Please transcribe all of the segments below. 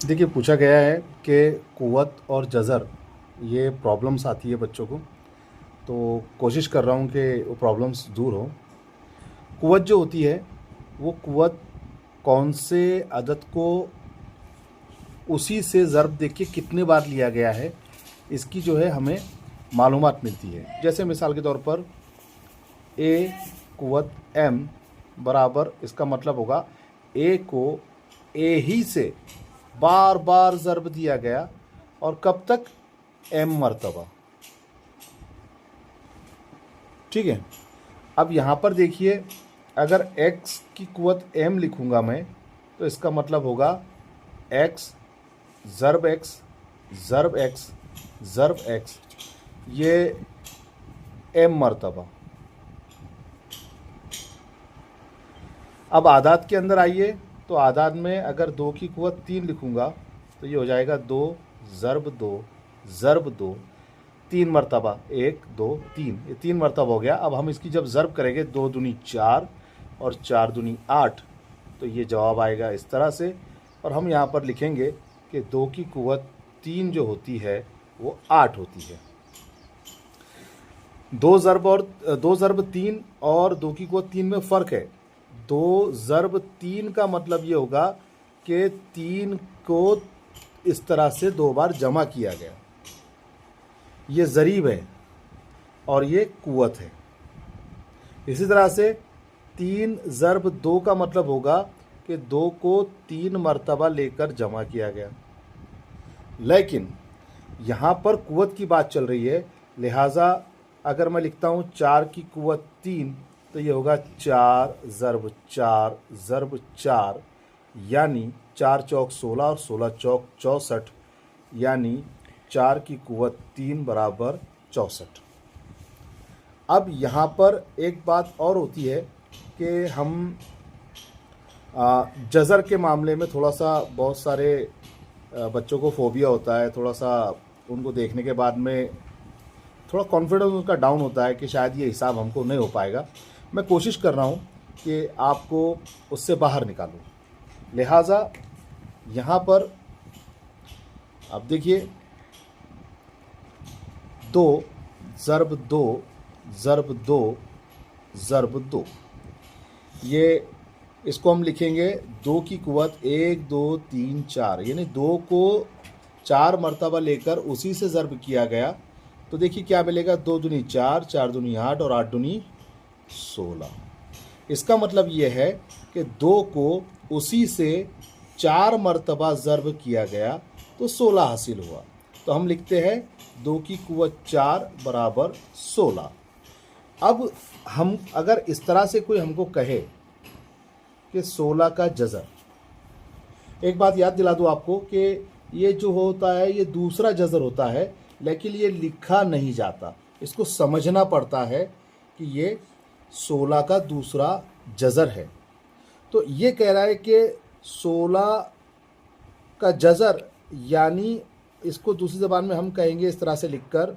देखिए, पूछा गया है कि कुव्वत और जज़र ये प्रॉब्लम्स आती है बच्चों को, तो कोशिश कर रहा हूँ कि वो प्रॉब्लम्स दूर हो। कुव्वत जो होती है, वो कुव्वत कौन से अदद को उसी से ज़र्ब देके कितने बार लिया गया है, इसकी जो है हमें मालूमात मिलती है। जैसे मिसाल के तौर पर ए कुव्वत एम बराबर, इसका मतलब होगा ए को ए ही से बार बार ज़र्ब दिया गया, और कब तक? एम मरतबा। ठीक है। अब यहाँ पर देखिए, अगर x की कुव्वत m लिखूँगा मैं, तो इसका मतलब होगा x ज़र्ब x ज़र्ब x ज़र्ब x, ये m मरतबा। अब आदाद के अंदर आइए, तो आदाद में अगर 2 की कुव्वत 3 लिखूँगा, तो ये हो जाएगा 2 ज़र्ब 2 ज़र्ब 2, 3 मरतबा, 1 2 3, ये 3 मरतबा हो गया। अब हम इसकी जब ज़र्ब करेंगे, 2 दूनी 4 और 4 दूनी 8, तो ये जवाब आएगा इस तरह से। और हम यहाँ पर लिखेंगे कि 2 की कुव्वत 3 जो होती है वो 8 होती है। 2 ज़र्ब 3 और 2 की कुव्वत 3 में फ़र्क है। 2 ज़र्ब 3 का मतलब ये होगा कि 3 को इस तरह से 2 बार जमा किया गया, ये ज़रीब है और ये कुव्वत है। इसी तरह से 3 ज़र्ब 2 का मतलब होगा कि 2 को 3 मरतबा लेकर जमा किया गया। लेकिन यहाँ पर कुव्वत की बात चल रही है, लिहाजा अगर मैं लिखता हूँ 4 की कुव्वत 3, तो ये होगा 4 ज़र्ब 4 ज़र्ब 4, यानी 4 चौक 16 और 16 चौक 64, यानी 4 की कुव्वत 3 बराबर 64। अब यहाँ पर एक बात और होती है कि हम जज़र के मामले में थोड़ा सा, बहुत सारे बच्चों को फोबिया होता है, थोड़ा सा उनको देखने के बाद में थोड़ा कॉन्फिडेंस उनका डाउन होता है कि शायद ये हिसाब हमको नहीं हो पाएगा। मैं कोशिश कर रहा हूँ कि आपको उससे बाहर निकालूँ। लिहाजा यहाँ पर अब देखिए, 2 ज़र्ब 2 ज़र्ब 2 ज़र्ब 2, ये इसको हम लिखेंगे 2 की कुव्वत 1 2 3 4, यानी 2 को 4 मरतबा लेकर उसी से ज़र्ब किया गया। तो देखिए क्या मिलेगा, 2 दूनी 4 4 दूनी 8 और 8 दूनी 16। इसका मतलब ये है कि 2 को उसी से 4 मरतबा ज़र्ब किया गया तो 16 हासिल हुआ। तो हम लिखते हैं 2 की कुव्वत 4 बराबर 16। अब हम अगर इस तरह से कोई हमको कहे कि 16 का जज़र, एक बात याद दिला दूँ आपको कि ये जो होता है ये दूसरा जज़र होता है, लेकिन ये लिखा नहीं जाता, इसको समझना पड़ता है कि ये 16 का दूसरा जज़र है। तो ये कह रहा है कि 16 का जज़र, यानी इसको दूसरी ज़बान में हम कहेंगे इस तरह से लिखकर,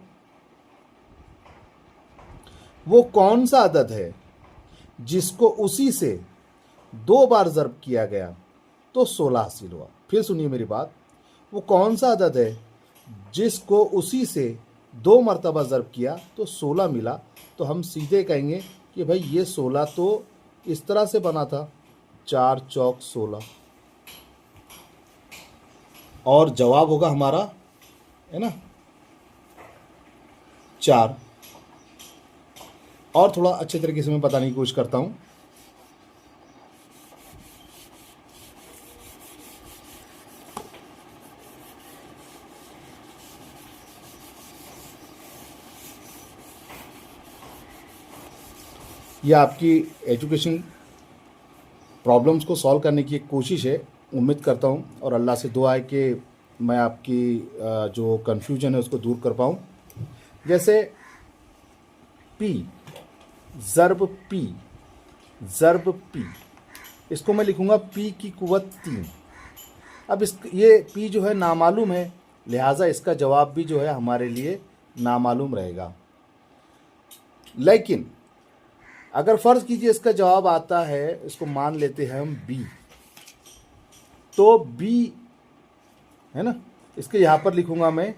वो कौन सा अदद है जिसको उसी से 2 बार ज़र्ब किया गया तो 16 हासिल हुआ। फिर सुनिए मेरी बात, वो कौन सा अदद है जिसको उसी से 2 मरतबा ज़र्ब किया तो 16 मिला। तो हम सीधे कहेंगे कि भाई ये 16 तो इस तरह से बना था, 4 चौक 16, और जवाब होगा हमारा, है ना, 4। और थोड़ा अच्छे तरीके से मैं बताने की कोशिश करता हूँ। यह आपकी एजुकेशन प्रॉब्लम्स को सॉल्व करने की एक कोशिश है, उम्मीद करता हूँ, और अल्लाह से दुआ है कि मैं आपकी जो कन्फ्यूजन है उसको दूर कर पाऊँ। जैसे पी ज़र्ब पी ज़र्ब पी, इसको मैं लिखूँगा पी की कुव्वत 3। अब ये पी जो है नामालूम है, लिहाजा इसका जवाब भी जो है हमारे लिए नामालूम रहेगा। लेकिन अगर फ़र्ज़ कीजिए इसका जवाब आता है, इसको मान लेते हैं हम बी, तो बी है ना। इसके यहाँ पर लिखूंगा मैं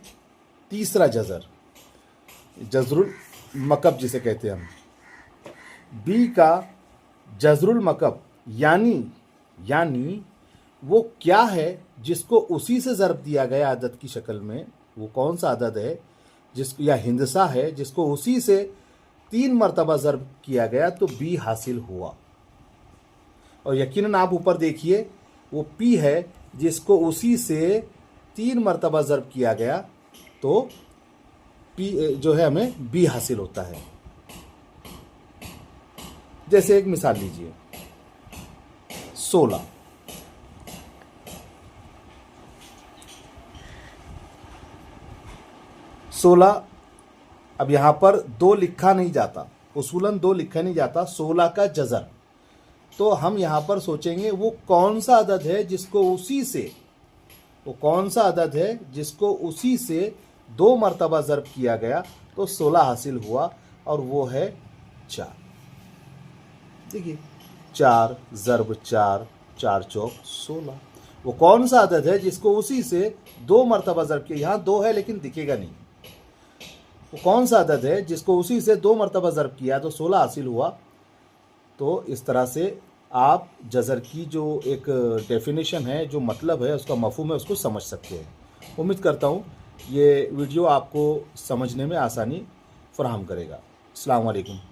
तीसरा जज़र, जज़रुल मकब जिसे कहते हैं हम। बी का जज़रुल मकब यानी वो क्या है जिसको उसी से ज़र्ब दिया गया अदद की शक्ल में, वो कौन सा अदद है जिसको, या हिंदसा है जिसको उसी से 3 मरतबा ज़र्ब किया गया, तो बी हासिल हुआ। और यकीनन आप ऊपर देखिए वो पी है जिसको उसी से 3 मरतबा ज़र्ब किया गया, तो पी जो है हमें बी हासिल होता है। जैसे एक मिसाल लीजिए 16, अब यहां पर 2 लिखा नहीं जाता, उसूलन 2 लिखा नहीं जाता, 16 का जज़र। तो हम यहां पर सोचेंगे वो कौन सा अदद है जिसको उसी से, वो कौन सा अदद है जिसको उसी से 2 मरतबा ज़र्ब किया गया, तो 16 हासिल हुआ, और वो है 4। देखिए 4 ज़र्ब 4, 4 चौक 16। वो कौन सा अदद है जिसको उसी से 2 मरतबा ज़र्ब किया, यहाँ 2 है लेकिन दिखेगा नहीं। वो कौन सा अदद है जिसको उसी से 2 मरतबा ज़र्ब किया तो 16 हासिल हुआ। तो इस तरह से आप जज़र की जो एक डेफिनेशन है, जो मतलब है, उसका मफ़हूम है, उसको समझ सकते हैं। उम्मीद करता हूँ ये वीडियो आपको समझने में आसानी फ़राहम करेगा। अस्सलाम वालेकुम।